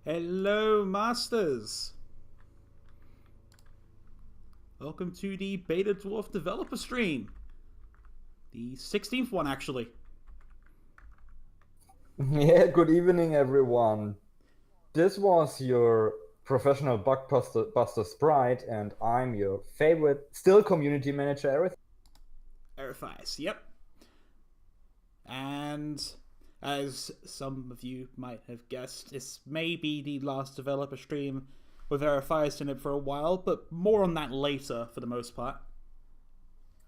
Hello, Masters! Welcome to the BetaDwarf developer stream. The 16th one, actually. Yeah, good evening, everyone. This was your professional buster Sprite, and I'm your favorite, still community manager, Eric. Erifice, yep. And as some of you might have guessed, this may be the last developer stream with Erifice in it for a while, but more on that later for the most part.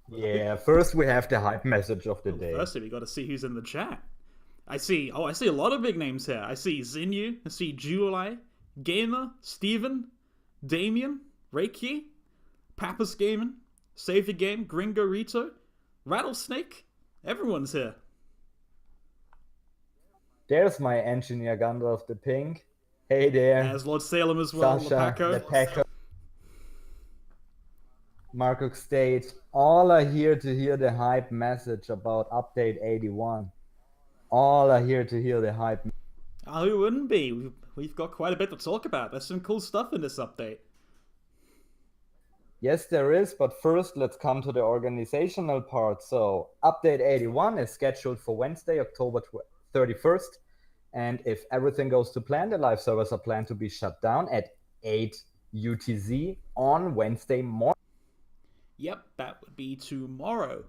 Yeah, first we have the hype message of the day. Firstly, we got to see who's in the chat. I see a lot of big names here. I see Zinyu, I see July, Gamer, Steven, Damien, Reiki, Pappas Gaming, Save the Game, Gringo Rito, Rattlesnake. Everyone's here. There's my engineer Gandalf the Pink. Hey there. There's Lord Salem as well, Sasha, Lepaco. Marco State. All are here to hear the hype message about update 81. All are here to hear the hype. Oh, who wouldn't be? We've got quite a bit to talk about. There's some cool stuff in this update. Yes, there is, but first let's come to the organizational part. So, update 81 is scheduled for Wednesday, October 31st. And if everything goes to plan, the live servers are planned to be shut down at 8 UTC on Wednesday morning. Yep, that would be tomorrow.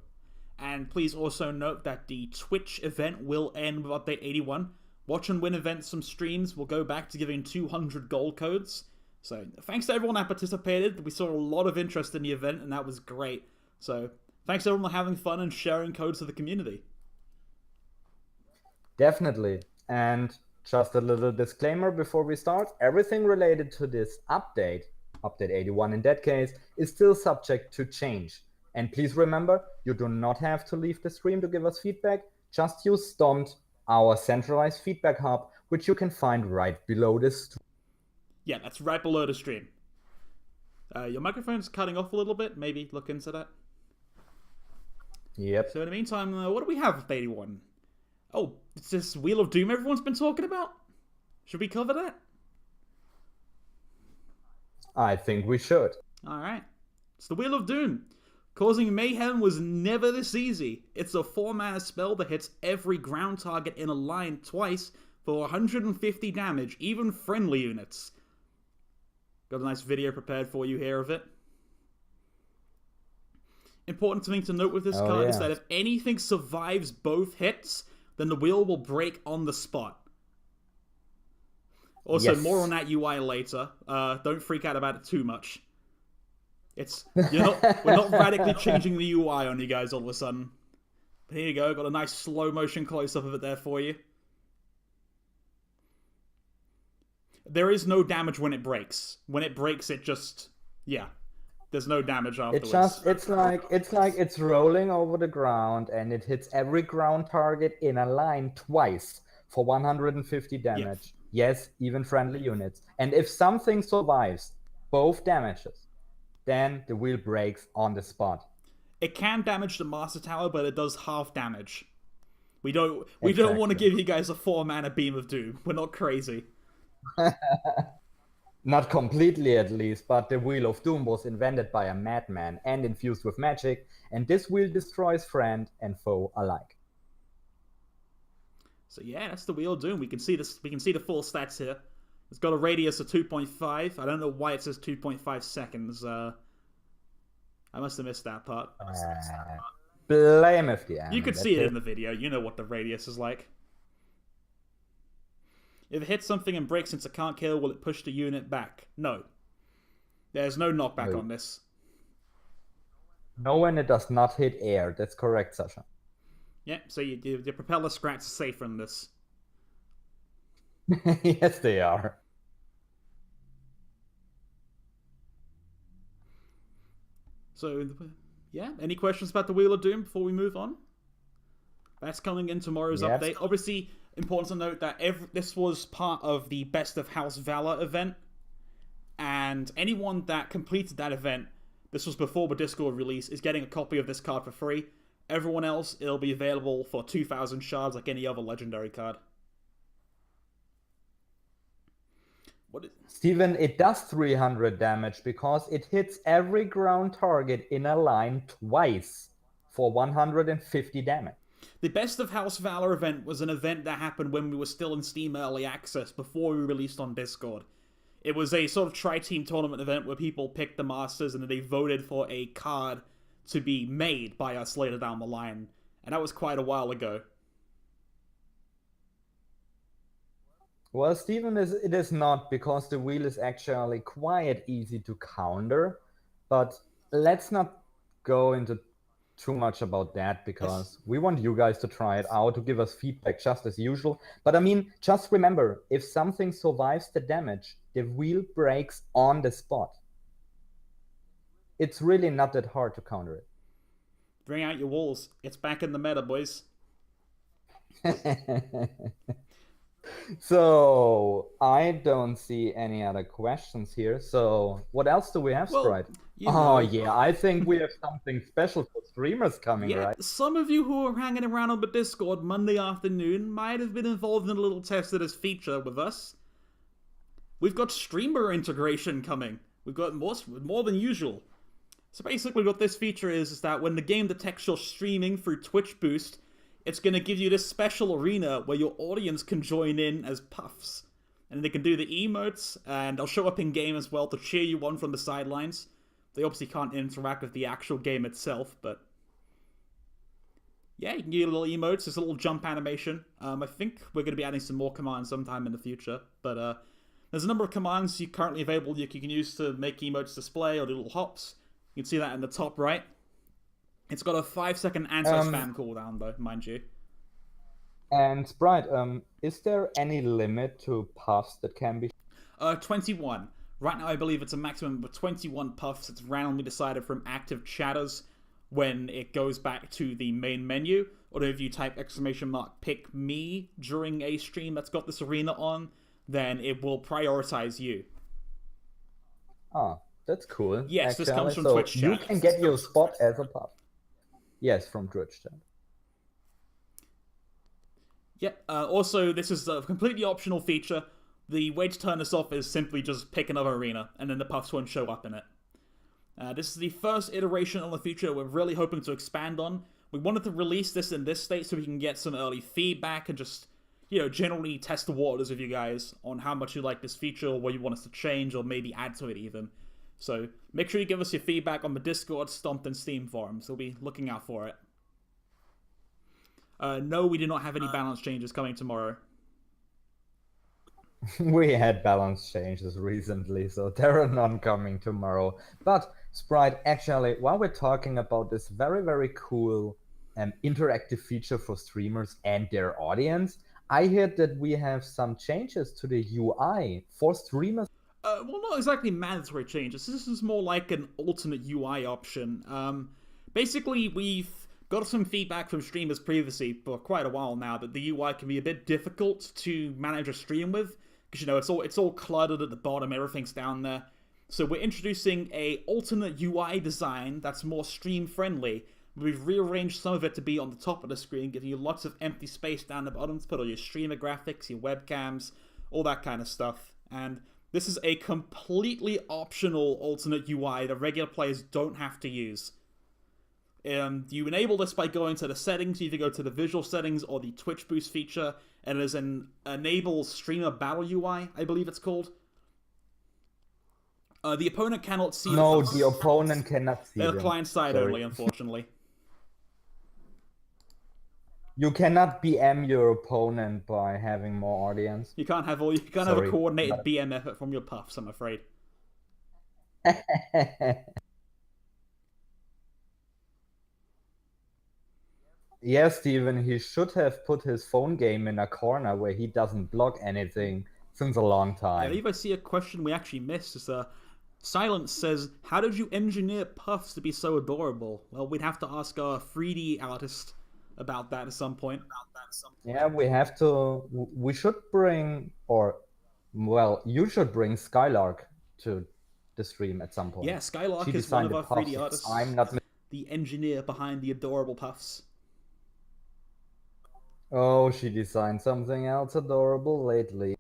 And please also note that the Twitch event will end with update 81. Watch and win events from streams will go back to giving 200 gold codes. So thanks to everyone that participated. We saw a lot of interest in the event, and that was great. So thanks to everyone for having fun and sharing codes to the community. Definitely. And just a little disclaimer before we start. Everything related to this update 81 in that case, is still subject to change. And please remember, you do not have to leave the stream to give us feedback. Just use Stomped, our centralized feedback hub, which you can find right below this stream. Yeah, that's right below the stream. Your microphone's cutting off a little bit. Maybe look into that. Yep. So in the meantime, what do we have with 81? Oh, it's this Wheel of Doom everyone's been talking about? Should we cover that? I think we should. Alright. It's the Wheel of Doom. Causing mayhem was never this easy. It's a 4-mana spell that hits every ground target in a line twice for 150 damage, even friendly units. Got a nice video prepared for you here of it. Important thing to note with this card is that if anything survives both hits, then the wheel will break on the spot. Also, more on that UI later. Don't freak out about it too much. We're not radically changing the UI on you guys all of a sudden. But here you go, got a nice slow motion close up of it there for you. There is no damage when it breaks. When it breaks, it just there's no damage afterwards. It's like it's rolling over the ground and it hits every ground target in a line twice for 150 damage. Yes, even friendly units. And if something survives both damages, then the wheel breaks on the spot. It can damage the Master Tower, but it does half damage. We don't want to give you guys a 4-mana Beam of Doom. We're not crazy. Not completely at least, but the Wheel of Doom was invented by a madman and infused with magic, and this wheel destroys friend and foe alike. So yeah, that's the Wheel of Doom. We can see this. We can see the full stats here. It's got a radius of 2.5. I don't know why it says 2.5 seconds. I must have missed that part. Blame FDM. You could see it in the video. You know what the radius is like. If it hits something and breaks since it can't kill, will it push the unit back? No. There's no knockback on this. No, when it does not hit air. That's correct, Sasha. Yeah, so your propeller scrats are safer in this. Yes, they are. So, yeah, any questions about the Wheel of Doom before we move on? That's coming in tomorrow's update. Obviously, important to note that this was part of the Best of House Valor event, and anyone that completed that event, this was before the Discord release, is getting a copy of this card for free. Everyone else, it'll be available for 2,000 shards like any other legendary card. What is... Steven, it does 300 damage because it hits every ground target in a line twice for 150 damage. The Best of House Valor event was an event that happened when we were still in Steam Early Access before we released on Discord. It was a sort of tri-team tournament event where people picked the masters and then they voted for a card to be made by us later down the line. And that was quite a while ago. Well, Steven, it is not, because the wheel is actually quite easy to counter. But let's not go into too much about that, because we want you guys to try it out, to give us feedback just as usual. But I mean, just remember, if something survives the damage, the wheel breaks on the spot. It's really not that hard to counter it. Bring out your walls. It's back in the meta, boys. So I don't see any other questions here. So what else do we have, Sprite? Oh yeah, I think we have something special for streamers coming, right? Some of you who are hanging around on the Discord Monday afternoon might have been involved in a little test of this feature with us. We've got streamer integration coming. We've got more than usual. So basically what this feature is that when the game detects you're streaming through Twitch Boost, it's going to give you this special arena where your audience can join in as puffs. And they can do the emotes, and they'll show up in game as well to cheer you on from the sidelines. They obviously can't interact with the actual game itself, but yeah, you can get little emotes. There's a little jump animation. I think we're going to be adding some more commands sometime in the future, but there's a number of commands currently available you can use to make emotes display or do little hops. You can see that in the top right. It's got a 5-second anti-spam cooldown, though, mind you. And Sprite, is there any limit to puffs that can be? 21. Right now, I believe it's a maximum of 21 puffs. It's randomly decided from active chatters when it goes back to the main menu. Or if you type !pick me during a stream that's got this arena on, then it will prioritize you. Ah, that's cool. Yes, actually. This comes from Twitch chat. You can get your spot as a puff. Yes, from Twitch chat. Yep. Also, this is a completely optional feature. The way to turn this off is simply just pick another arena, and then the puffs won't show up in it. This is the first iteration on the feature we're really hoping to expand on. We wanted to release this in this state so we can get some early feedback and just, generally test the waters with you guys on how much you like this feature or what you want us to change or maybe add to it even. So make sure you give us your feedback on the Discord, Stomp, and Steam forums. We'll be looking out for it. No, we do not have any balance changes coming tomorrow. We had balance changes recently, so there are none coming tomorrow. But Sprite, actually, while we're talking about this very, very cool interactive feature for streamers and their audience, I heard that we have some changes to the UI for streamers. Well, not exactly mandatory changes. This is more like an alternate UI option. Basically, we've got some feedback from streamers previously for quite a while now that the UI can be a bit difficult to manage a stream with, because it's all cluttered at the bottom, everything's down there. So we're introducing a alternate UI design that's more stream friendly. We've rearranged some of it to be on the top of the screen, giving you lots of empty space down the bottom to put all your streamer graphics, your webcams, all that kind of stuff. And this is a completely optional alternate UI that regular players don't have to use. You enable this by going to the settings. You either go to the visual settings or the Twitch Boost feature, and there's an enable streamer battle UI, I believe it's called. The opponent cannot see. No, the opponent cannot see. Client side only, unfortunately. You cannot BM your opponent by having more audience. You can't have a coordinated BM effort from your puffs, I'm afraid. Yeah, Steven, he should have put his phone game in a corner where he doesn't block anything since a long time. I believe I see a question we actually missed. Silence says, how did you engineer puffs to be so adorable? Well, we'd have to ask our 3D artist about that at some point. Yeah, we should bring, you should bring Skylark to the stream at some point. Yeah, Skylark is one of our 3D artists. I'm not the engineer behind the adorable puffs. Oh, she designed something else adorable lately.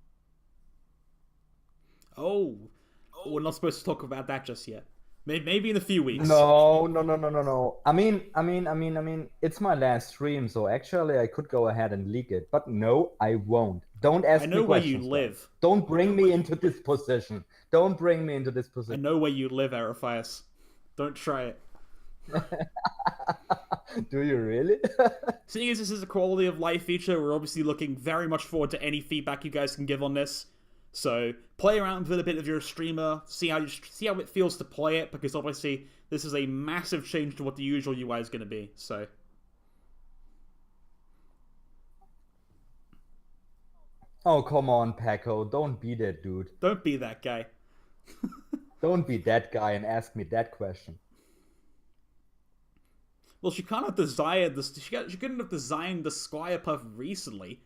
not supposed to talk about that just yet. Maybe in a few weeks. No. I mean, it's my last stream, so actually I could go ahead and leak it. But no, I won't. Don't ask me questions. I know where you live. Don't bring me into this position. Don't bring me into this I position. know where you live, Aerophias. Don't try it. Do you really? Seeing as this is a quality of life feature, we're obviously looking very much forward to any feedback you guys can give on this. So play around with a bit of your streamer, see how it feels to play it, because obviously this is a massive change to what the usual UI is going to be. So oh, come on, Paco, don't be that dude. Don't be that guy. Don't be that guy and ask me that question. Well, she can't have desired this. She couldn't have designed the Squire Puff recently.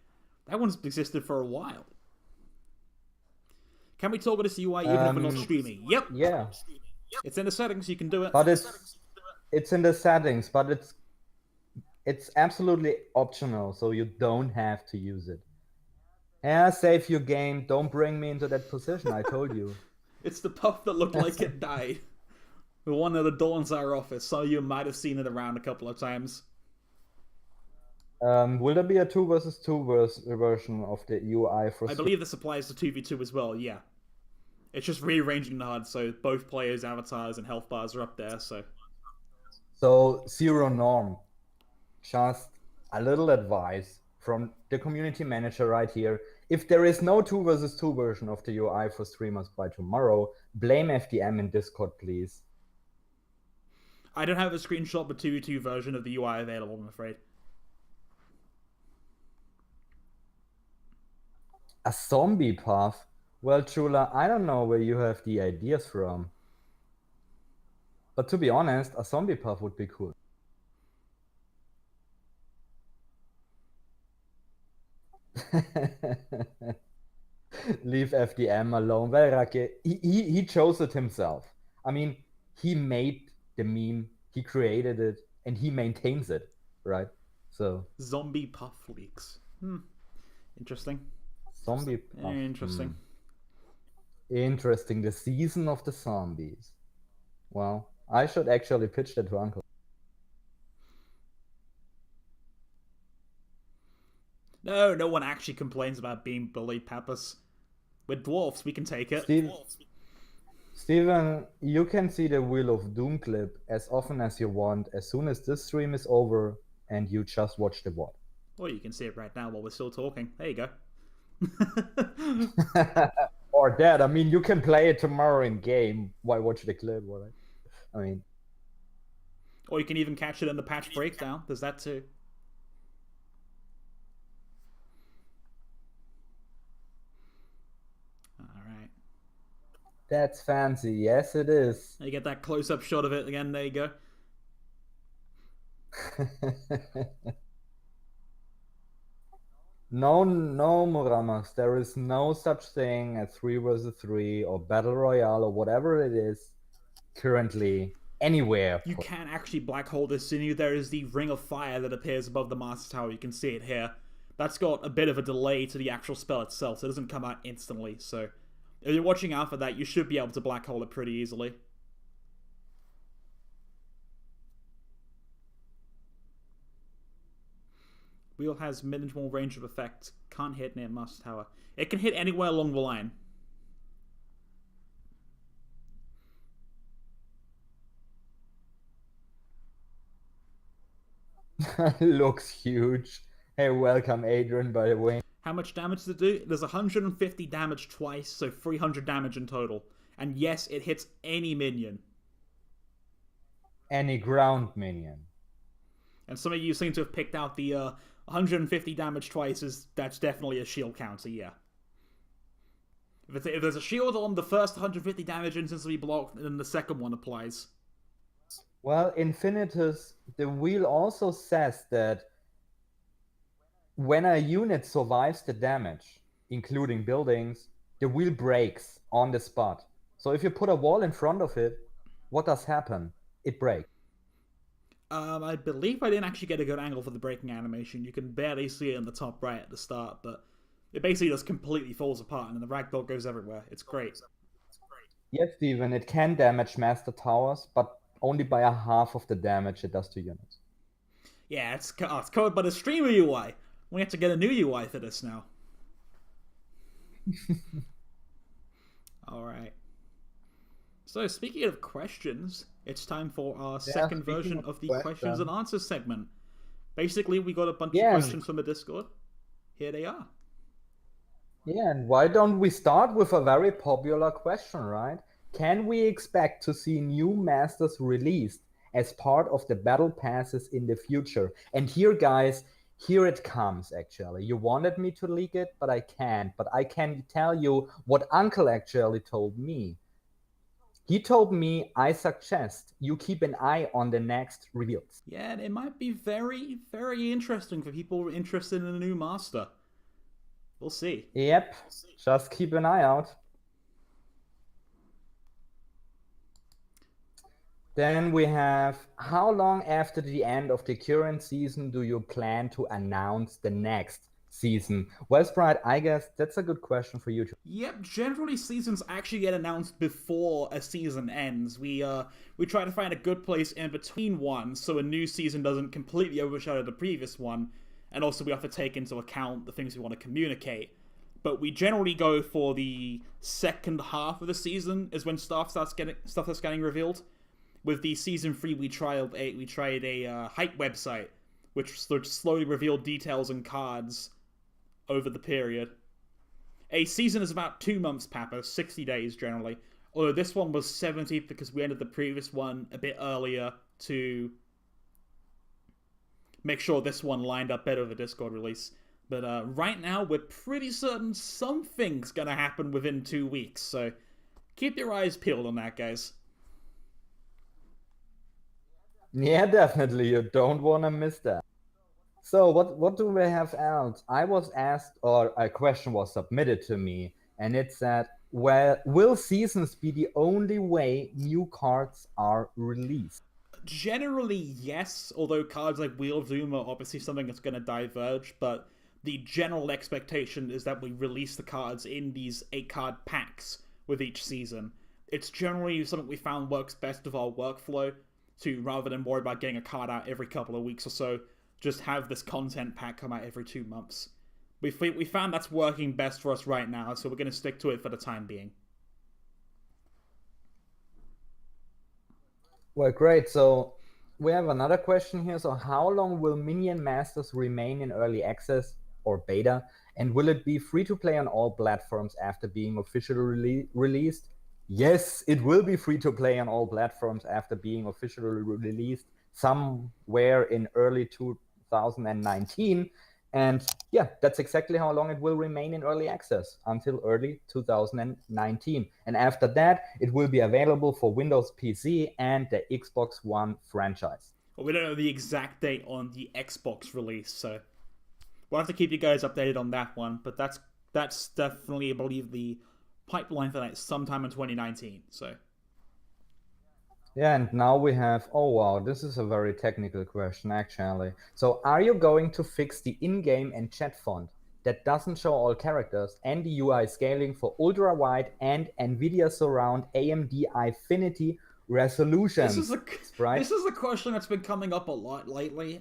That one's existed for a while. Can we talk about this UI even if we're not streaming? Yep. Yeah. It's in the settings. You can do it. But it's in the settings, but it's absolutely optional, so you don't have to use it. Yeah, save your game. Don't bring me into that position. I told you. It's the puff that looked like it died. The one that adorns our office, so you might have seen it around a couple of times. Will there be a 2 versus 2 version of the UI for? I believe this applies to 2v2 as well, yeah. It's just rearranging the HUD, so both players' avatars and health bars are up there, so... So, zero norm. Just a little advice from the community manager right here. If there is no 2 versus 2 version of the UI for streamers by tomorrow, blame FDM in Discord, please. I don't have a screenshot of the 2v2 version of the UI available, I'm afraid. A zombie path? Well, Chula, I don't know where you have the ideas from. But to be honest, a zombie path would be cool. Leave FDM alone. Well, Rake, he chose it himself. I mean, he made the meme, he created it, and he maintains it, right? So zombie puff leaks. Interesting. Zombie puff. Interesting. Interesting. The season of the zombies. Well, I should actually pitch that to Uncle. No one actually complains about being bullied, Pappas. With dwarfs, we can take it. Steven, you can see the Wheel of Doom clip as often as you want, as soon as this stream is over and you just watch the VOD. Or you can see it right now while we're still talking. There you go. Or that. I mean, you can play it tomorrow in game while watching the clip. Right? I mean, or you can even catch it in the patch breakdown. There's that too. Alright. That's fancy. Yes, it is. You get that close-up shot of it again. There you go. No, Muramas. There is no such thing as 3 versus 3 or Battle Royale or whatever it is currently anywhere. You can actually black hole this sinew. There is the Ring of Fire that appears above the Master Tower. You can see it here. That's got a bit of a delay to the actual spell itself, so it doesn't come out instantly. So if you're watching out for that, you should be able to black hole it pretty easily. Wheel has minimal range of effect. Can't hit near Master Tower. It can hit anywhere along the line. Looks huge. Hey, welcome, Adrian, by the way. How much damage does it do? There's 150 damage twice, so 300 damage in total. And yes, it hits any minion. Any ground minion. And some of you seem to have picked out the 150 damage twice. That's definitely a shield counter, yeah. If there's a shield on the first 150 damage instantly blocked, then the second one applies. Well, Infinitus, the wheel also says that when a unit survives the damage, including buildings, the wheel breaks on the spot. So if you put a wall in front of it, what does happen? It breaks. I believe I didn't actually get a good angle for the breaking animation. You can barely see it in the top right at the start, but it basically just completely falls apart and the ragdoll goes everywhere. It's great. Yes, Steven, it can damage master towers, but only by a half of the damage it does to units. Yeah, it's covered by the streamer UI. We have to get a new UI for this now. All right. So, speaking of questions, it's time for our Yeah, second speaking version of of the questions and questions. answers segment. Basically, we got a bunch of Yeah, and questions from the Discord. Here they are. yeah, and why don't we start with a very popular question, right? Can we expect to see new masters released as part of the battle passes in the future? And here, guys, here it comes actually. You wanted me to leak it, but I can't. But I can tell you what Uncle actually told me. He told me I suggest you keep an eye on the next reveals. Yeah, and it might be very, very interesting for people interested in a new master. We'll see. Yep, just keep an eye out. Then we have, how long after the end of the current season do you plan to announce the next season? Well, Sprite, I guess that's a good question for you too. Yep, generally seasons actually get announced before a season ends. We try to find a good place in between ones so a new season doesn't completely overshadow the previous one, and also we have to take into account the things we want to communicate. But we generally go for the second half of the season is when stuff that's getting revealed. With the season 3, we tried a hype website, which slowly revealed details and cards over the period. A season is about 2 months, Papa, 60 days generally. Although this one was 70 because we ended the previous one a bit earlier to make sure this one lined up better with the Discord release. But right now, we're pretty certain something's gonna happen within 2 weeks, so keep your eyes peeled on that, guys. Yeah, definitely. You don't want to miss that. So what do we have else? I was asked, or a question was submitted to me, and it said, well, will seasons be the only way new cards are released? Generally, yes, although cards like Wheel of Doom are obviously something that's going to diverge, but the general expectation is that we release the cards in these 8-card packs with each season. It's generally something we found works best with our workflow, to rather than worry about getting a card out every couple of weeks or so, just have this content pack come out every 2 months. We found that's working best for us right now, so we're going to stick to it for the time being. Well, great. So we have another question here. So how long will Minion Masters remain in early access or beta? And will it be free to play on all platforms after being officially released? Yes, it will be free to play on all platforms after being officially released somewhere in early 2019. And yeah, that's exactly how long it will remain in early access, until early 2019. And after that, it will be available for Windows PC and the Xbox One franchise. Well, we don't know the exact date on the Xbox release, so we'll have to keep you guys updated on that one. But that's definitely, I believe, the pipeline for that sometime in 2019. So yeah, and now we have, oh wow, this is a very technical question actually. So are you going to fix the in-game and chat font that doesn't show all characters and the UI scaling for ultra wide and NVIDIA surround AMD Infinity resolutions? This is a question that's been coming up a lot lately.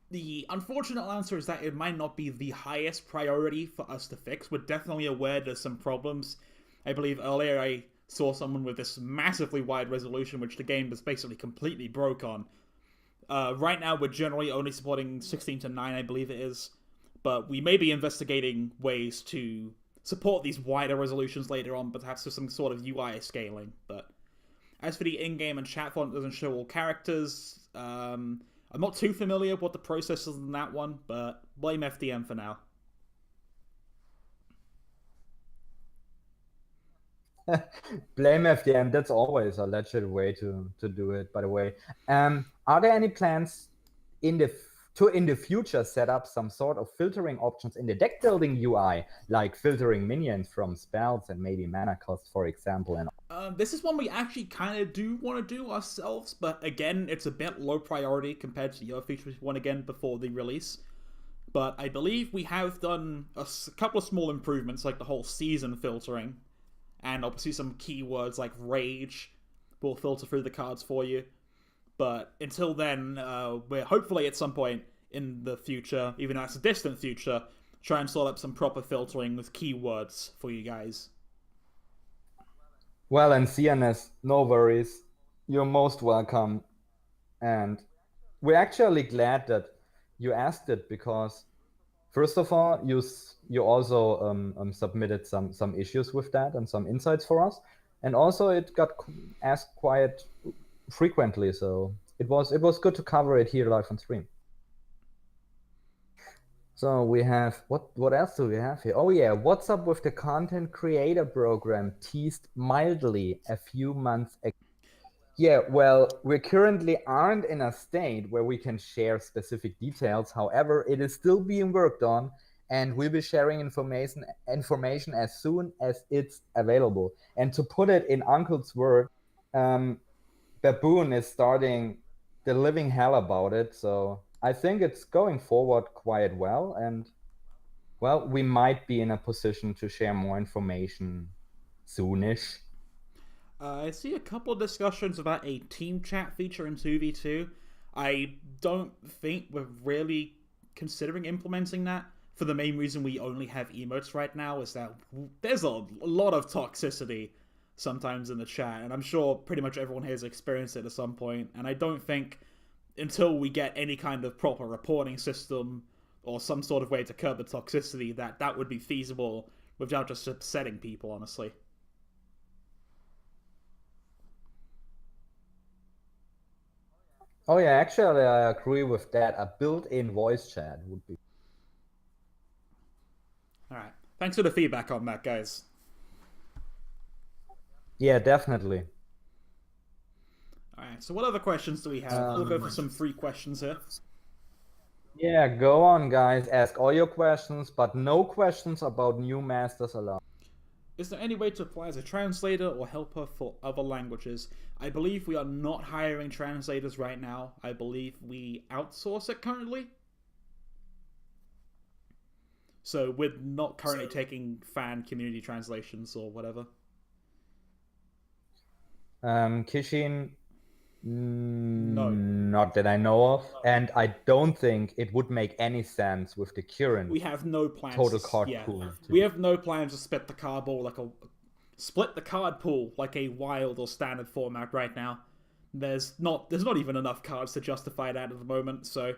The unfortunate answer is that it might not be the highest priority for us to fix. We're definitely aware there's some problems. I believe earlier I saw someone with this massively wide resolution, which the game was basically completely broke on. Right now, we're generally only supporting 16 to 9, I believe it is. But we may be investigating ways to support these wider resolutions later on, but perhaps with some sort of UI scaling. But as for the in-game and chat font doesn't show all characters, I'm not too familiar with what the process is in that one, but blame FDM for now. Blame FDM, that's always a legit way to do it, by the way. Are there any plans in the future set up some sort of filtering options in the deck building UI, like filtering minions from spells and maybe mana cost, for example? And this is one we actually kind of do want to do ourselves, but again, it's a bit low priority compared to the other features we want again before the release. But I believe we have done a couple of small improvements, like the whole season filtering, and obviously some keywords like rage will filter through the cards for you. But until then, we're hopefully at some point in the future, even though it's a distant future, try and sort up some proper filtering with keywords for you guys. Well, and CNS, no worries. You're most welcome. And we're actually glad that you asked it because, first of all, you also submitted some issues with that and some insights for us, and also it got asked quite frequently, so it was good to cover it here live on stream. So we have what else do we have here? Oh yeah, what's up with the content creator program teased mildly a few months ago? Yeah, well, we currently aren't in a state where we can share specific details. However, it is still being worked on, and we'll be sharing information as soon as it's available. And to put it in Uncle's word, Baboon is starting the living hell about it. So I think it's going forward quite well, and well, we might be in a position to share more information soonish. I see a couple of discussions about a team chat feature in 2v2. I don't think we're really considering implementing that, for the main reason we only have emotes right now, is that there's a lot of toxicity sometimes in the chat, and I'm sure pretty much everyone here has experienced it at some point, and I don't think until we get any kind of proper reporting system or some sort of way to curb the toxicity that would be feasible without just upsetting people, honestly. Oh yeah, actually I agree with that. A built-in voice chat would be. Alright, thanks for the feedback on that, guys. Yeah, definitely. Alright, so what other questions do we have? We'll go for some free questions here. Yeah, go on, guys. Ask all your questions, but no questions about new masters allowed. Is there any way to apply as a translator or helper for other languages? I believe we are not hiring translators right now. I believe we outsource it currently. So we're not currently taking fan community translations or whatever. Kishin, No. not that I know of, and I don't think it would make any sense with the current. We have no plans. Total card pool. We have no plans to split the card pool like a wild or standard format right now. There's not even enough cards to justify that at the moment, so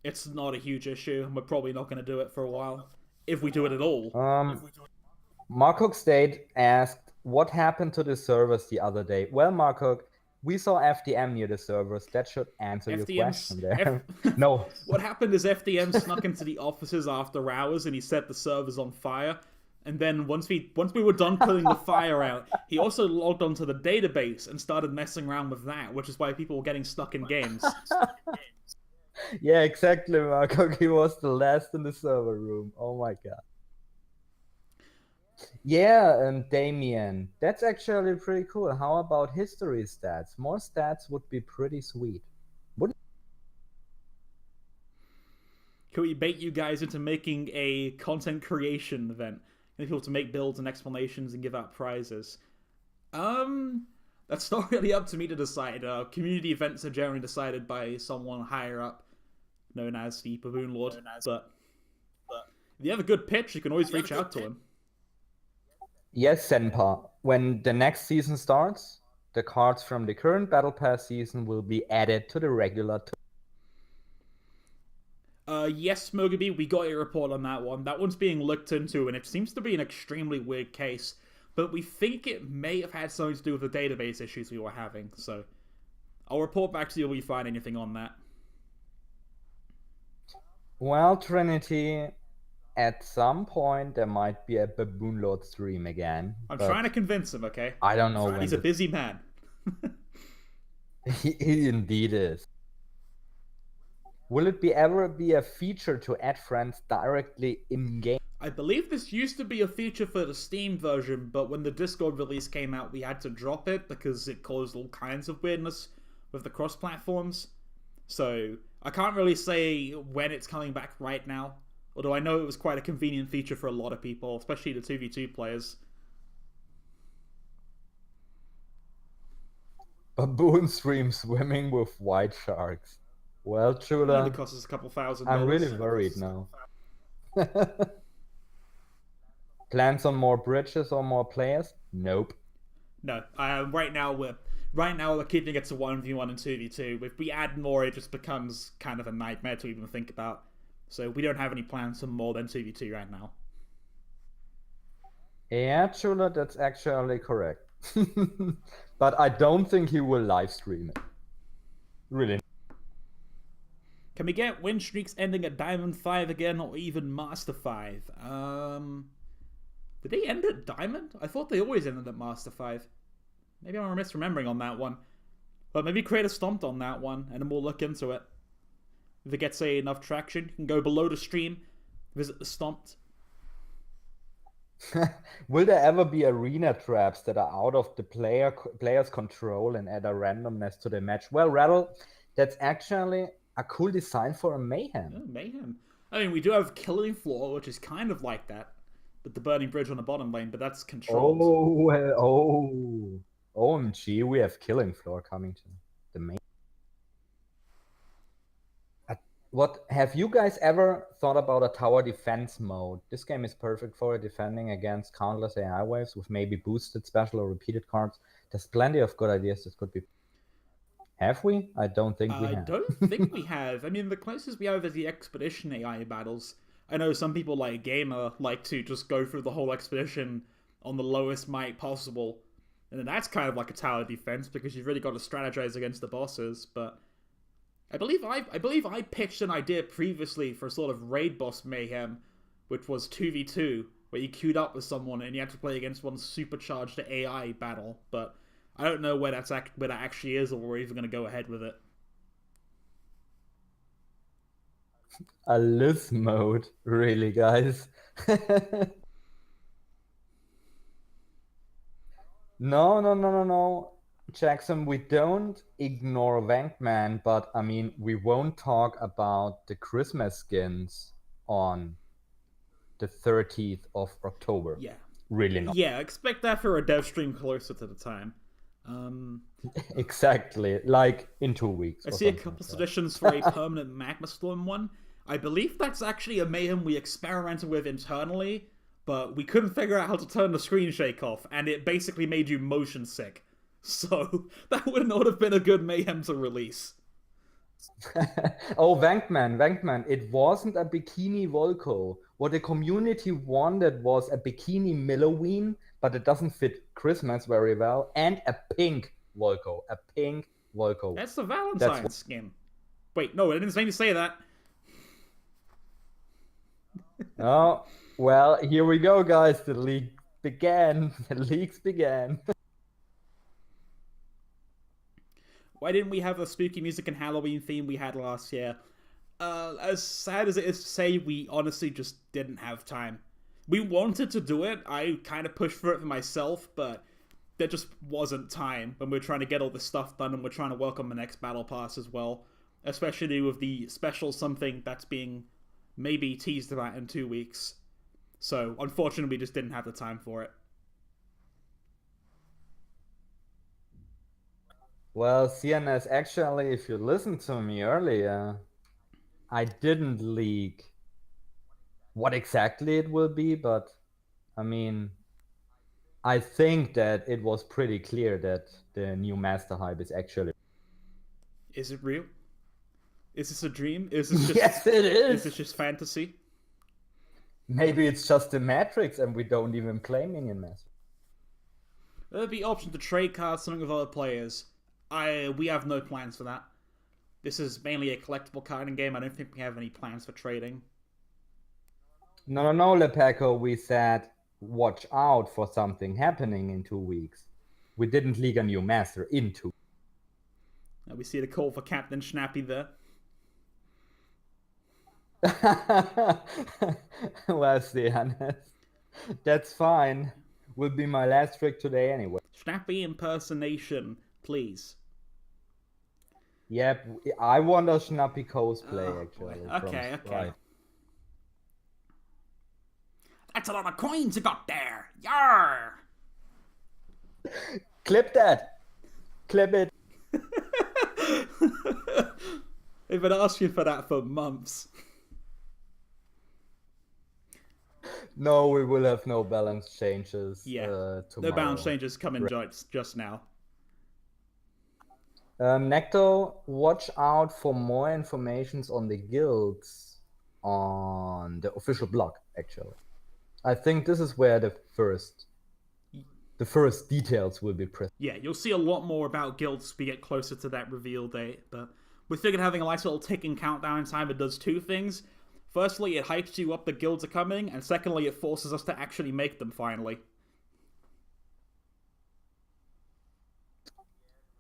it's not a huge issue, and we're probably not going to do it for a while, if we do it at all. Markok State asked, what happened to the servers the other day? Well, Markok, we saw FDM near the servers. That should answer your question there. No. What happened is FDM snuck into the offices after hours and he set the servers on fire. And then once we were done putting the fire out, he also logged onto the database and started messing around with that, which is why people were getting stuck in games. Yeah, exactly, Markok. He was the last in the server room. Oh my god. Yeah, and Damien, that's actually pretty cool. How about history stats? More stats would be pretty sweet. Can we bait you guys into making a content creation event? Get people to make builds and explanations and give out prizes. That's not really up to me to decide. Community events are generally decided by someone higher up, known as the Baboon Lord. But if you have a good pitch, you can always reach out to him. Yes, Senpa. When the next season starts, the cards from the current Battle Pass season will be added to the regular. Yes, Mogaby, we got a report on that one. That one's being looked into, and it seems to be an extremely weird case. But we think it may have had something to do with the database issues we were having. So I'll report back to you if we find anything on that. Well, Trinity, at some point there might be a Baboon Lord stream again. I'm trying to convince him, okay? I don't know when. He's a busy man. He indeed is. Will it ever be a feature to add friends directly in-game? I believe this used to be a feature for the Steam version, but when the Discord release came out, we had to drop it because it caused all kinds of weirdness with the cross-platforms. So I can't really say when it's coming back right now. Although I know it was quite a convenient feature for a lot of people, especially the 2v2 players. Baboon stream swimming with white sharks. Well, It only Chula, costs us a couple $1,000. I'm really worried now. Plans on more bridges or more players? Nope. No, right now we're keeping it to 1v1 and 2v2. If we add more, it just becomes kind of a nightmare to even think about. So we don't have any plans for more than 2v2 right now. Yeah, Chula, that's actually correct. But I don't think he will live stream it. Really. Can we get win streaks ending at Diamond 5 again, or even Master 5? Did they end at Diamond? I thought they always ended at Master 5. Maybe I'm misremembering on that one. But maybe create a Stomped on that one, and then we'll look into it. If it gets enough traction, you can go below the stream, visit the Stomped. Will there ever be arena traps that are out of the player's control and add a randomness to the match? Well, Rattle, that's actually a cool design for a Mayhem. Oh, Mayhem. I mean, we do have Killing Floor, which is kind of like that, with the Burning Bridge on the bottom lane, but that's controlled. OMG, we have Killing Floor coming to the main. What have you guys ever thought about a tower defense mode? This game is perfect for defending against countless AI waves with maybe boosted special or repeated cards. There's plenty of good ideas that could be. Have we? I don't think we have. I don't think we have. I mean, the closest we have is the Expedition AI battles. I know some people like Gamer like to just go through the whole expedition on the lowest might possible. And then that's kind of like a tower defense because you've really got to strategize against the bosses, but I believe I pitched an idea previously for a sort of raid boss mayhem, which was 2v2, where you queued up with someone and you had to play against one supercharged AI battle. But I don't know where that actually is, or we're even going to go ahead with it. A Liz mode, really, guys? No. Jackson, we don't ignore Wankman, but I mean, we won't talk about the Christmas skins on the 30th of October. Yeah. Really not. Yeah, expect that for a dev stream closer to the time. Exactly, like in 2 weeks. I see a couple suggestions for a permanent Magma Storm one. I believe that's actually a mayhem we experimented with internally, but we couldn't figure out how to turn the screen shake off, and it basically made you motion sick. So that would not have been a good mayhem to release. Oh, Wankman, it wasn't a bikini Volko. What the community wanted was a bikini Milloween, but it doesn't fit Christmas very well, and a pink Volko. That's the Valentine's skin. Wait, no, I didn't mean to say that. Oh, well, here we go, guys. The leak began. The leaks began. Why didn't we have the spooky music and Halloween theme we had last year? As sad as it is to say, we honestly just didn't have time. We wanted to do it. I kind of pushed for it for myself, but there just wasn't time when we're trying to get all this stuff done and we're trying to welcome the next Battle Pass as well. Especially with the special something that's being maybe teased about in 2 weeks. So, unfortunately, we just didn't have the time for it. Well, CNS, actually, if you listened to me earlier, I didn't leak what exactly it will be, but I mean, I think that it was pretty clear that the new Master Hype is actually... Is it real? Is this a dream? Is this just... Yes, it is! Is this just fantasy? Maybe it's just the Matrix and we don't even play Minion Master. There'd be option to trade cards, something with other players. We have no plans for that. This is mainly a collectible carding game. I don't think we have any plans for trading. No, Lepeco, we said watch out for something happening in 2 weeks. We didn't leak a new master in 2. We see the call for Captain Schnappy there. Well, Stianes, that's fine. Will be my last trick today anyway. Schnappy impersonation, please. Yep, I want a Schnappy cosplay, actually. Okay. Right. That's a lot of coins you got there! Yarr! Clip that! Clip it! They've been asking for that for months. No, we will have no balance changes Yeah, no balance tomorrow. changes coming just now. Necto, watch out for more informations on the guilds on the official blog, actually. I think this is where the first details will be presented. Yeah, you'll see a lot more about guilds as we get closer to that reveal date, but we figured having a nice little ticking countdown time, it does two things. Firstly, it hypes you up the guilds are coming, and secondly, it forces us to actually make them finally.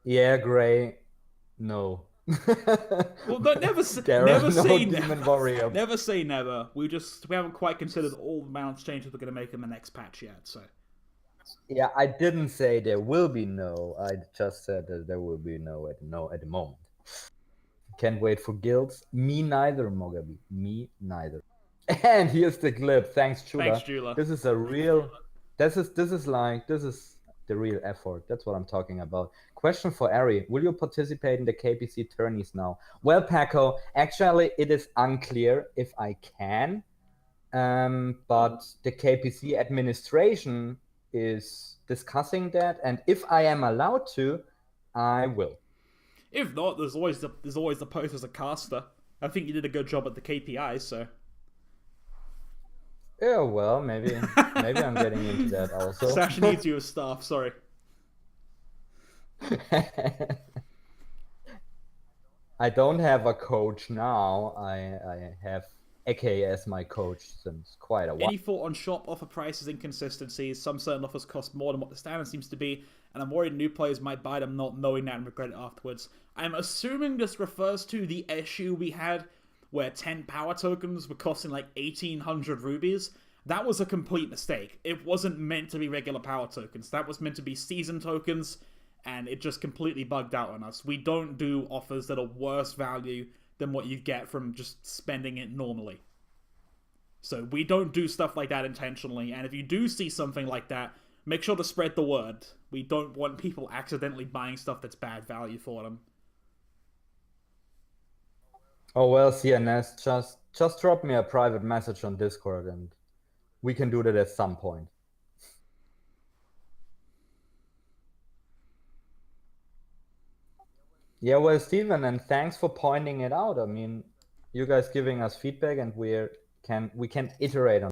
Yeah, Gray. No. Well, never Never say Demon never. Warrior. Never say never. We haven't quite considered all the balance changes we're going to make in the next patch yet. So yeah, I didn't say there will be no. I just said that there will be no at the moment. Can't wait for guilds. Me neither, Mogabi. Me neither. And here's the clip. Thanks, Chula. Thanks, Jula. This is a real. This is the real effort. That's what I'm talking about. Question for Ari: will you participate in the KPC tourneys now? Well, Paco, actually, it is unclear if I can. But the KPC administration is discussing that, and if I am allowed to, I will. If not, there's always the post as a caster. I think you did a good job at the KPIs, so. Yeah, well, maybe I'm getting into that also. Sash needs you as staff. Sorry. I don't have a coach now. I have Eke as my coach since quite a while. Any thought on shop offer prices inconsistencies? Some certain offers cost more than what the standard seems to be, and I'm worried new players might buy them not knowing that and regret it afterwards. I'm assuming this refers to the issue we had where 10 power tokens were costing like 1,800 rubies. That was a complete mistake. It wasn't meant to be regular power tokens. That was meant to be season tokens, and it just completely bugged out on us. We don't do offers that are worse value than what you get from just spending it normally. So we don't do stuff like that intentionally, and if you do see something like that, make sure to spread the word. We don't want people accidentally buying stuff that's bad value for them. Oh well, CNS, just drop me a private message on Discord and we can do that at some point. Yeah, well, Steven, and thanks for pointing it out. I mean, you guys giving us feedback, and we can iterate on.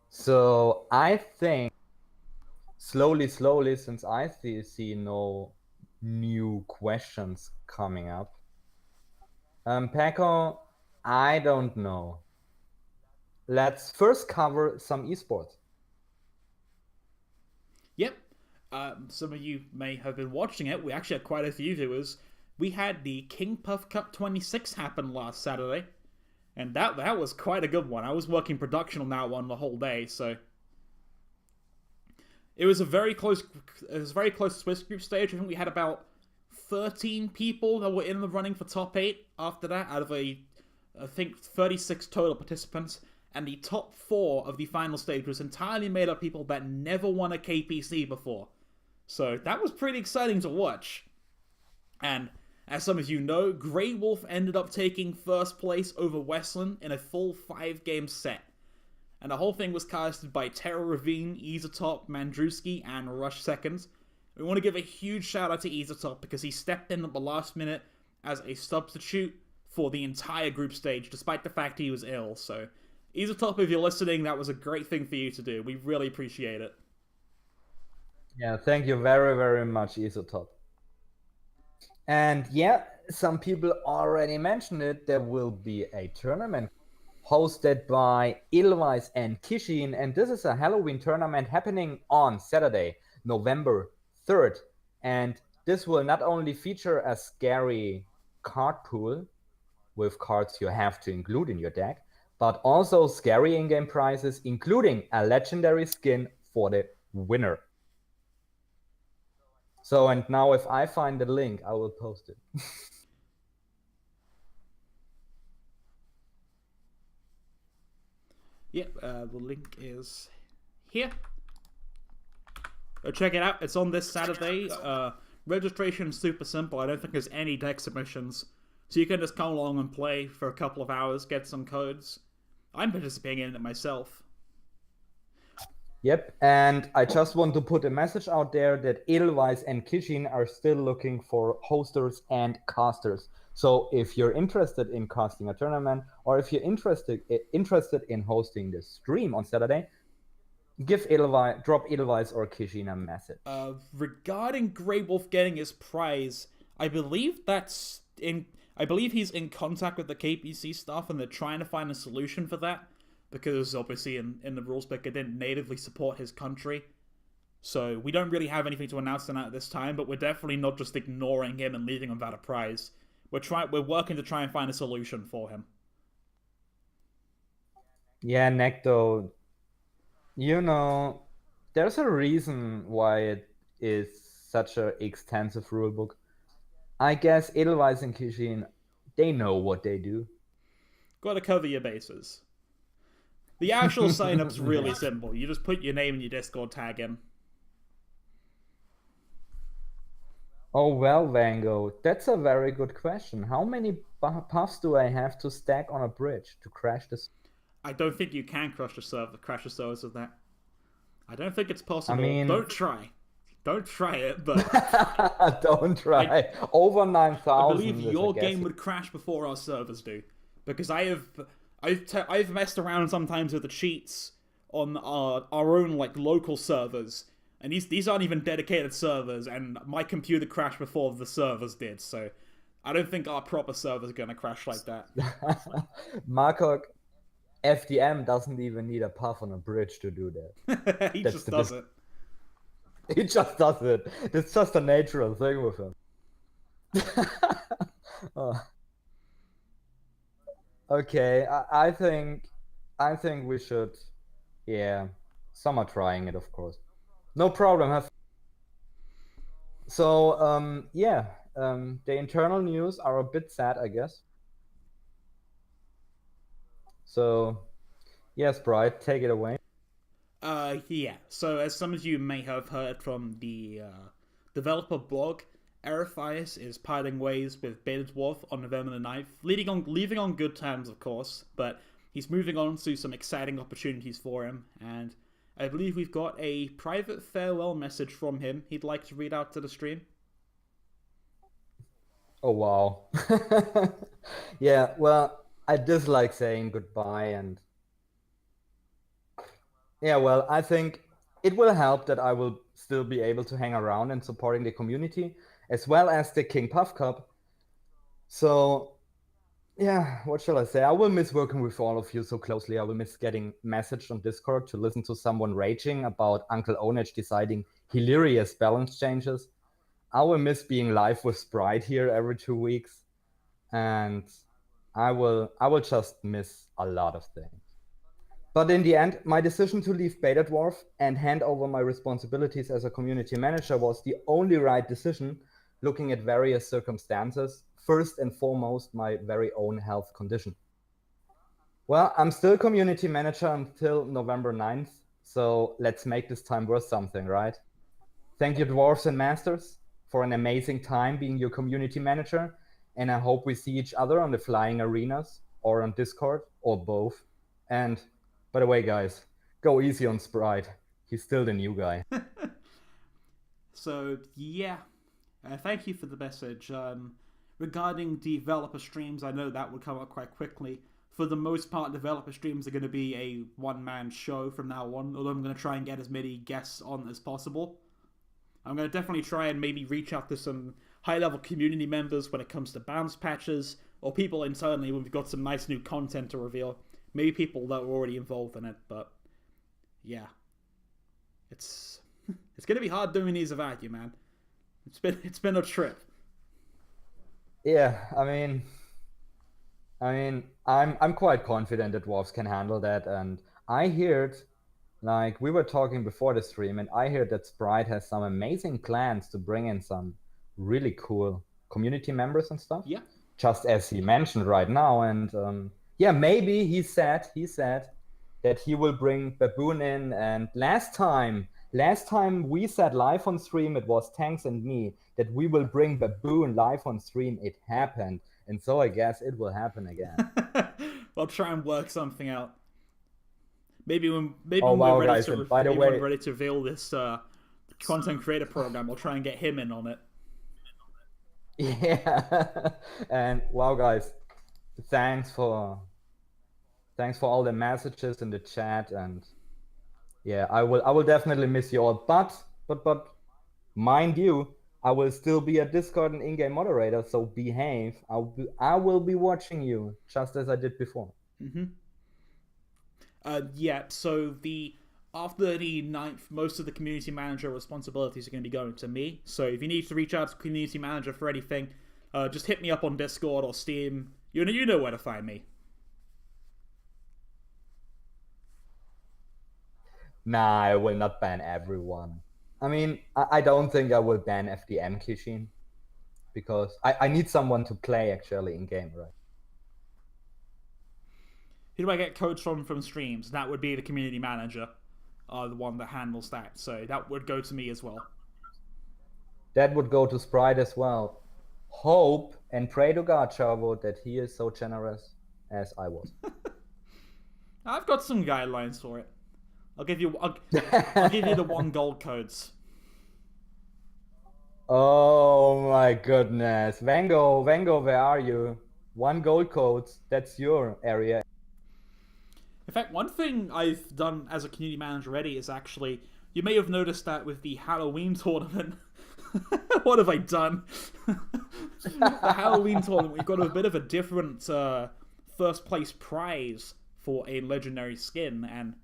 So I think slowly, since I see no new questions coming up. Paco, I don't know. Let's first cover some esports. Yep. Some of you may have been watching it. We actually had quite a few viewers. We had the King Puff Cup 26 happen last Saturday, and that was quite a good one. I was working production on that one the whole day, so it was a very close Swiss group stage. I think we had about 13 people that were in the running for top 8 after that, out of I think 36 total participants. And the top 4 of the final stage was entirely made up of people that never won a KPC before. So that was pretty exciting to watch. And as some of you know, Grey Wolf ended up taking first place over Westland in a full 5-game set. And the whole thing was casted by Terra Ravine, Izotop, Mandruski, and Rush Seconds. We want to give a huge shout out to Izotop because he stepped in at the last minute as a substitute for the entire group stage, despite the fact he was ill. So Izotop, if you're listening, that was a great thing for you to do. We really appreciate it. Yeah, thank you very, very much, Izotop. And yeah, some people already mentioned it. There will be a tournament hosted by Ilwais and Kishin, and this is a Halloween tournament happening on Saturday, November 3rd. And this will not only feature a scary card pool with cards you have to include in your deck, but also scary in-game prizes, including a legendary skin for the winner. So, and now if I find the link, I will post it. Yep, the link is here. Check it out. It's on this Saturday. Registration is super simple. I don't think there's any deck submissions. So you can just come along and play for a couple of hours, get some codes. I'm participating in it myself. Yep, and I just want to put a message out there that Edelweiss and Kishin are still looking for hosters and casters. So if you're interested in casting a tournament, or if you're interested in hosting the stream on Saturday, drop Edelweiss or Kishin a message. Regarding Grey Wolf getting his prize, I believe he's in contact with the KPC staff and they're trying to find a solution for that. Because obviously in the rules book it didn't natively support his country. So we don't really have anything to announce tonight at this time, but we're definitely not just ignoring him and leaving him without a prize. We're working to try and find a solution for him. Yeah, Necto, there's a reason why it is such an extensive rulebook. I guess Edelweiss and Kishin, they know what they do. Gotta cover your bases. The actual sign-up's really simple. You just put your name and your Discord tag in. Oh well, Vango, that's a very good question. How many puffs do I have to stack on a bridge to crash this? I don't think you can crash the servers with that. I don't think it's possible. I mean, don't try it, but don't try. Over 9,000. I believe your game would crash before our servers do, because I've messed around sometimes with the cheats on our own like local servers, and these aren't even dedicated servers, and my computer crashed before the servers did, so I don't think our proper server's gonna crash like that. Markok, FDM doesn't even need a puff on a bridge to do that. He just does it. He just does it. It's just a natural thing with him. Oh. Okay, I think we should, some are trying it, of course. No problem. So, the internal news are a bit sad, I guess. So, yes, Bright, take it away. Yeah. So, as some of you may have heard from the developer blog, Arethias is parting ways with BetaDwarf on November the 9th, leaving on good terms, of course, but he's moving on to some exciting opportunities for him, and I believe we've got a private farewell message from him he'd like to read out to the stream. Oh, wow. Yeah, well, I dislike saying goodbye, and yeah, well, I think it will help that I will still be able to hang around and supporting the community, as well as the King Puff Cup. So, yeah, what shall I say? I will miss working with all of you so closely. I will miss getting messaged on Discord to listen to someone raging about Uncle Onage deciding hilarious balance changes. I will miss being live with Sprite here every 2 weeks. And I will just miss a lot of things. But in the end, my decision to leave BetaDwarf and hand over my responsibilities as a community manager was the only right decision, looking at various circumstances, first and foremost, my very own health condition. Well, I'm still community manager until November 9th, so let's make this time worth something, right? Thank you, Dwarves and Masters, for an amazing time being your community manager, and I hope we see each other on the flying arenas, or on Discord, or both. And by the way, guys, go easy on Sprite. He's still the new guy. So, yeah. Thank you for the message. Regarding developer streams, I know that would come up quite quickly. For the most part, developer streams are going to be a one-man show from now on, although I'm going to try and get as many guests on as possible. I'm going to definitely try and maybe reach out to some high-level community members when it comes to bounce patches, or people internally when we've got some nice new content to reveal. Maybe people that were already involved in it, but yeah. It's going to be hard doing these without you, man. It's been a trip. Yeah, I mean, I'm quite confident that Dwarves can handle that, and I heard, like we were talking before the stream, and I heard that Sprite has some amazing plans to bring in some really cool community members and stuff. Yeah. Just as he mentioned right now, and yeah, maybe he said that he will bring Baboon in, and last time Last time we said live on stream, it was Tanks and me, that we will bring Baboon live on stream. It happened. And so I guess it will happen again. I'll try and work something out. Maybe when wow, we're ready guys, to by the way, when we're ready to reveal this content creator program, we'll try and get him in on it. Yeah. And wow, guys, thanks for all the messages in the chat, and yeah, I will definitely miss you all. But mind you, I will still be a Discord and in-game moderator, so behave. I will be watching you just as I did before. Mm-hmm. Yeah. So after the 9th, most of the community manager responsibilities are going to be going to me. So if you need to reach out to community manager for anything, just hit me up on Discord or Steam. You know where to find me. Nah, I will not ban everyone. I mean, I don't think I will ban FDM Kishin, because I need someone to play actually in game, right? Who do I get codes from streams? That would be the community manager, the one that handles that. So that would go to me as well. That would go to Sprite as well. Hope and pray to God, Chavo, that he is so generous as I was. I've got some guidelines for it. I'll give you the 1 gold codes. Oh my goodness. Vango, where are you? 1 gold codes, that's your area. In fact, one thing I've done as a community manager already is actually, you may have noticed that with the Halloween tournament. What have I done? The Halloween tournament, we've got a bit of a different first place prize for a legendary skin, and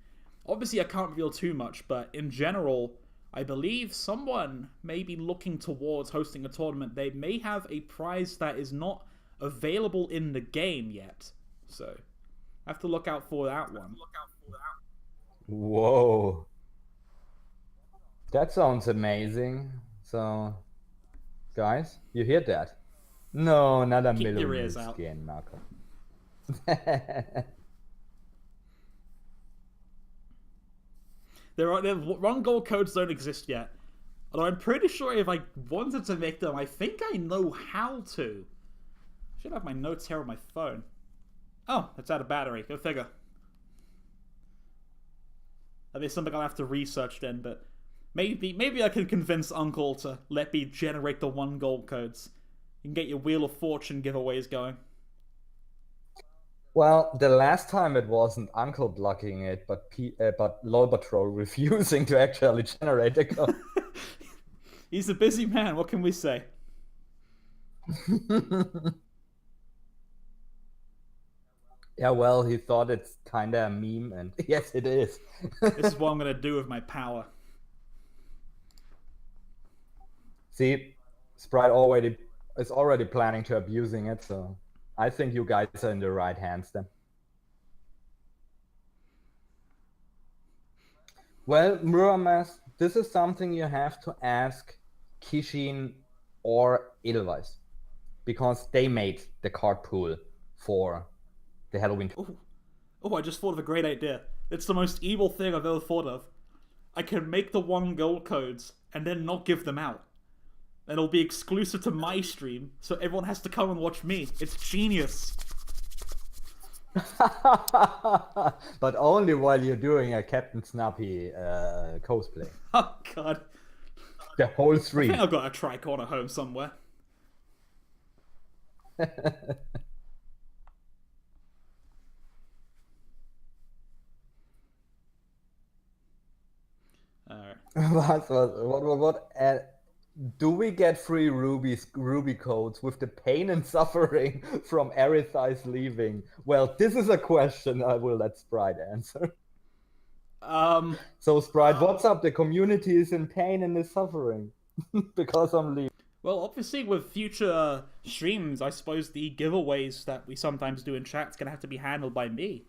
obviously I can't reveal too much, but in general, I believe someone may be looking towards hosting a tournament. They may have a prize that is not available in the game yet, so have to look out for that one. Whoa. That sounds amazing. So, guys, you hear that? No, not a million skin, Marco. There 1 gold codes don't exist yet. Although I'm pretty sure if I wanted to make them, I think I know how to. I should have my notes here on my phone. Oh, it's out of battery. Go figure. That is something I'll have to research then, but maybe I can convince Uncle to let me generate the 1 gold codes. You can get your Wheel of Fortune giveaways going. Well, the last time it wasn't Uncle blocking it, but LOL Patrol refusing to actually generate the code. He's a busy man, what can we say? Yeah, well, he thought it's kind of a meme, and yes, it is. This is what I'm going to do with my power. See, Sprite is already planning to abusing it, so I think you guys are in the right hands then. Well, Muramas, this is something you have to ask Kishin or Edelweiss, because they made the card pool for the Halloween. Oh, I just thought of a great idea. It's the most evil thing I've ever thought of. I can make the 1 gold codes and then not give them out. And it'll be exclusive to my stream, so everyone has to come and watch me. It's genius. But only while you're doing a Captain Snappy cosplay. Oh, God. The whole stream. I think I've got a tricorn at home somewhere. What? Do we get free Ruby codes with the pain and suffering from Erithai's leaving? Well, this is a question I will let Sprite answer. So Sprite, what's up? The community is in pain and is suffering because I'm leaving. Well, obviously with future streams, I suppose the giveaways that we sometimes do in chat's gonna have to be handled by me.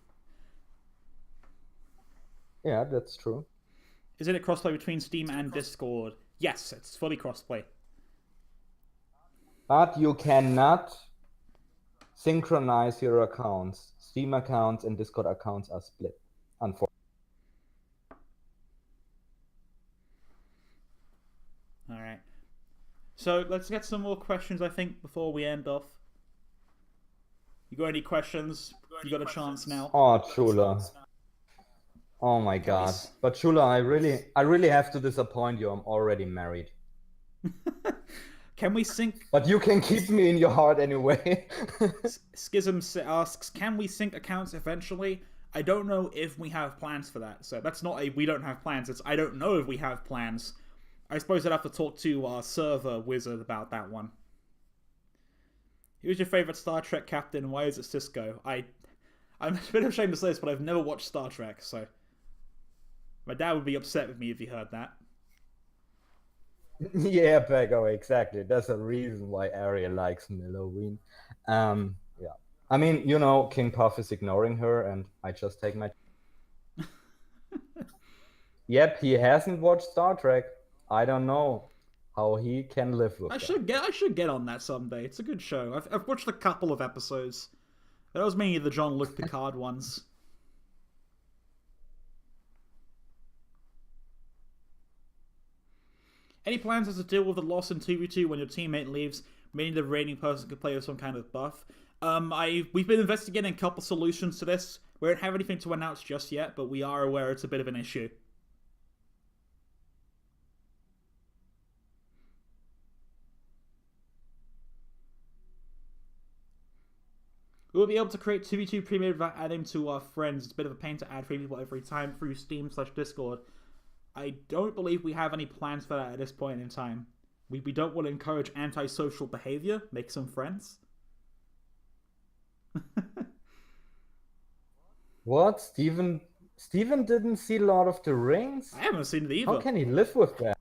Yeah, that's true. Isn't it crossplay between Steam and Discord? Yes, it's fully crossplay. But you cannot synchronize your accounts. Steam accounts and Discord accounts are split, unfortunately. So let's get some more questions, I think, before we end off. You got any questions? You got a chance now. Oh, Chula. Oh my Can we God. But Chula, I really have to disappoint you. I'm already married. Can we sync? But you can keep me in your heart anyway. Schism asks, can we sync accounts eventually? I don't know if we have plans for that. So that's not a we don't have plans. It's I don't know if we have plans. I suppose I'd have to talk to our server wizard about that one. Who's your favorite Star Trek captain? Why is it Cisco? I'm a bit ashamed to say this, but I've never watched Star Trek, so my dad would be upset with me if he heard that. Yeah, Pego, exactly. There's a reason why Ariel likes Milloween. Yeah. I mean, you know, King Puff is ignoring her, and I just take my. Yep, he hasn't watched Star Trek. I don't know how he can live with I that. should get on that someday. It's a good show. I've watched a couple of episodes. That was mainly the Jean-Luc Picard ones. Any plans as to deal with the loss in 2v2 when your teammate leaves, meaning the remaining person could play with some kind of buff? We've been investigating a couple solutions to this. We don't have anything to announce just yet, but we are aware it's a bit of an issue. We will be able to create 2v2 pre-made without adding to our friends. It's a bit of a pain to add 3 people every time through Steam/Discord. I don't believe we have any plans for that at this point in time. We don't want to encourage antisocial behavior. Make some friends. What? Steven didn't see Lord of the Rings? I haven't seen it either. How can he live with that?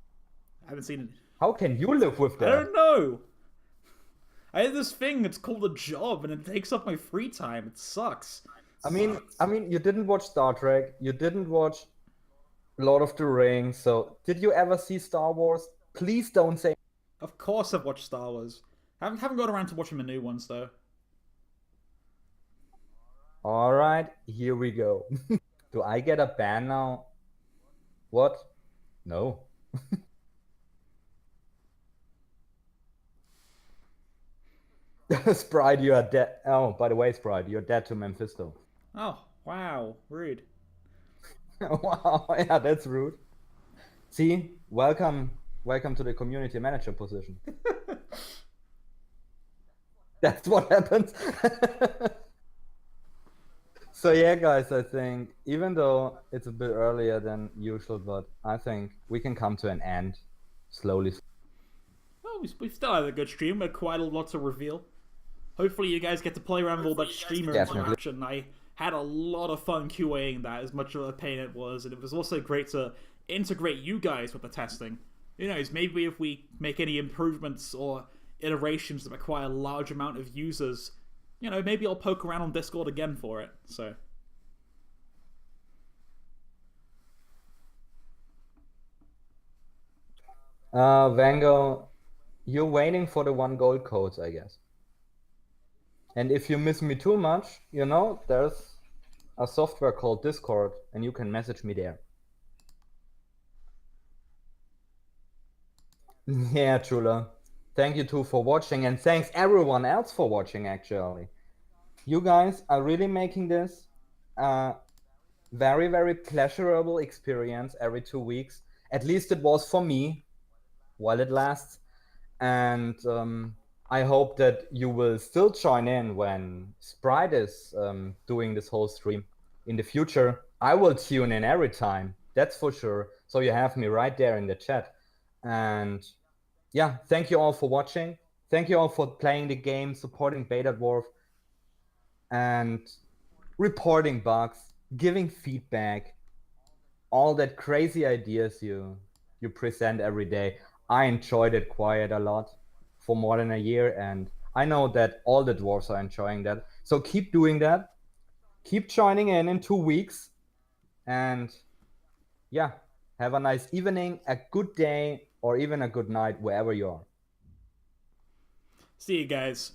I haven't seen it. How can you live with that? I don't know. I have this thing, it's called a job, and it takes up my free time. It sucks. I mean, you didn't watch Star Trek, you didn't watch Lord of the Rings, so did you ever see Star Wars? Please don't say. Of course I've watched Star Wars. Haven't got around to watching the new ones, though. Alright, here we go. Do I get a ban now? What? No. Sprite, you are dead. Oh, by the way, Sprite, you're dead to Mephisto. Oh, wow. Rude. Wow, yeah, that's rude. See, welcome to the community manager position. That's what happens. So yeah, guys, I think even though it's a bit earlier than usual, but I think we can come to an end slowly. Well, we've still had a good stream. We're quite a lot to reveal. Hopefully you guys get to play around with all that streamer interaction. I had a lot of fun QAing that, as much of a pain it was, and it was also great to integrate you guys with the testing. Who knows, maybe if we make any improvements or iterations that require a large amount of users, you know, maybe I'll poke around on Discord again for it, so. Vango, you're waiting for the 1 gold codes, I guess. And if you miss me too much, you know, there's a software called Discord, and you can message me there. Yeah, Chula. Thank you too for watching, and thanks everyone else for watching, actually. You guys are really making this a very, very pleasurable experience every 2 weeks. At least it was for me while it lasts. And I hope that you will still join in when Sprite is doing this whole stream. In the future, I will tune in every time, that's for sure. So you have me right there in the chat. And yeah, thank you all for watching. Thank you all for playing the game, supporting BetaDwarf, and reporting bugs, giving feedback, all that crazy ideas you present every day. I enjoyed it quite a lot for more than a year, and I know that all the dwarves are enjoying that. So keep doing that. Keep joining in 2 weeks, and yeah, have a nice evening, a good day, or even a good night wherever you are. See you guys.